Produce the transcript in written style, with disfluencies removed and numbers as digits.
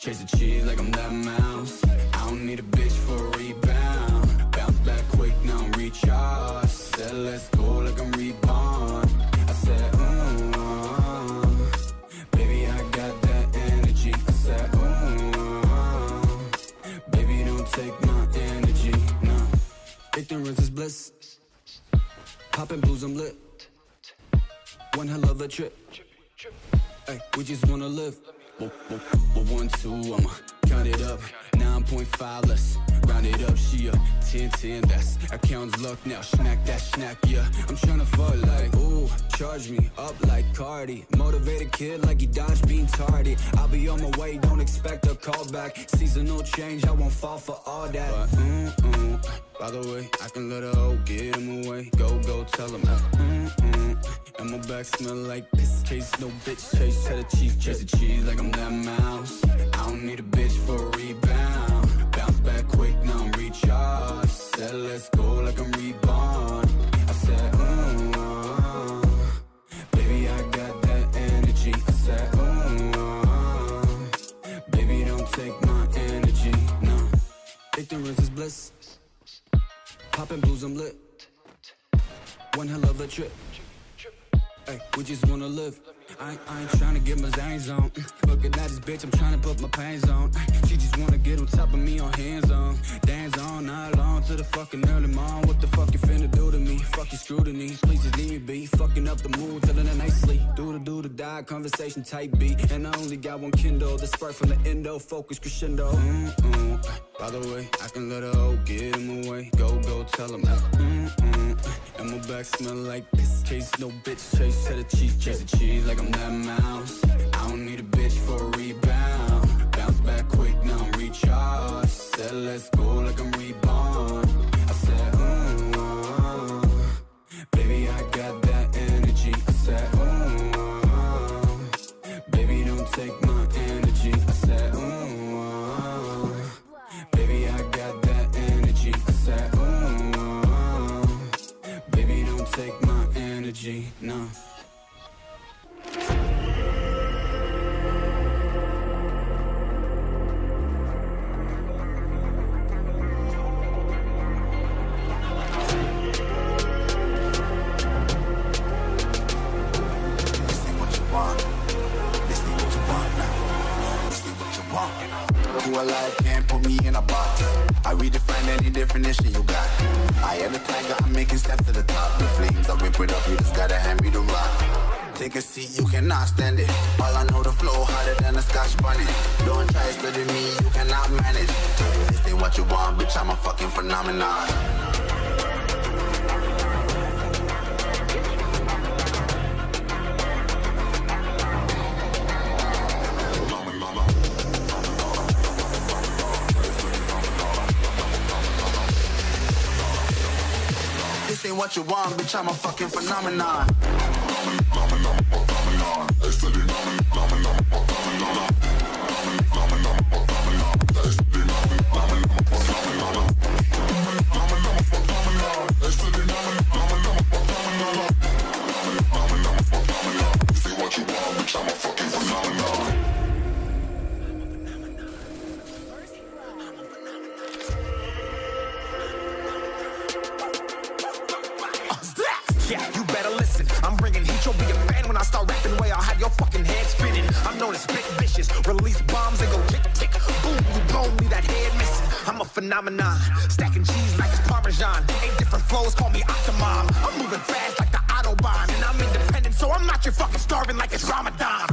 Chase the cheese like I'm that mouse. I don't need a bitch for a rebound. Bounce back quick, now I'm recharged. Said let's go like I'm reborn. I said, baby, I got that energy. I said, baby, don't take my energy, no. Ignorance is bliss. Poppin' blues, I'm lit. One hell of a trip. Ay, we just wanna live. 1, 2, I'ma count it up. 9.5, let's round it up. She a 10, that's account's luck now. Snack that snack, yeah. I'm tryna fuck like, ooh, charge me up like Cardi. Motivated kid like he dodged being tardy. I'll be on my way, don't expect a call back. Seasonal change, I won't fall for all that. But, by the way, I can let her hoe get him away. Go, tell him and my back smell like piss. Chase no bitch, chase cheddar cheese. Chase the cheese like I'm that mouse. I don't need a bitch for a rebound. Bounce back quick, now I'm recharged. Said let's go like I'm reborn. I said, baby, I got that energy. I said, baby, don't take my energy, no. Ignorance is bliss. Poppin' blues, I'm lit. One hell of a trip. Ay, we just wanna live. I ain't tryna get my zangs on. Looking at this bitch, I'm tryna put my pains on. She just wanna get on top of me on hands on. Dance on, night long to the fucking early morning. What the fuck you finna do to me? Fuck your scrutiny, please just leave me be. Fucking up the mood, telling her nicely. Do the die, conversation type beat. And I only got one Kindle, the spark from the endo, focus crescendo. By the way, I can let her hoe get him away. Go, tell him and my back smell like piss. Chase no bitch, chase cheddar cheese. Chase the cheese like I'm that mouse. I don't need a bitch for a rebound. Bounce back quick, now I'm recharged. Said let's go like I'm reborn. I said, baby, I got that energy. I said, baby, don't take my energy. I said, baby, I got that energy. I said, baby, don't take my energy, no. Can't put me in a box. I redefine any definition you got. I am the tiger, I'm making steps to the top. The flames, I whip it up, you just gotta hand me the rock. Take a seat, you cannot stand it. All I know, the flow harder than a Scotch bonnet. Don't try studying me, you cannot manage. This ain't what you want, bitch, I'm a fucking phenomenon. This ain't what you want, bitch, I'm a fucking phenomenon. Phenomenon, stacking cheese like it's Parmesan. 8 different flows, call me Octomom. I'm moving fast like the Autobahn, and I'm independent, so I'm not your fucking starving like it's Ramadan.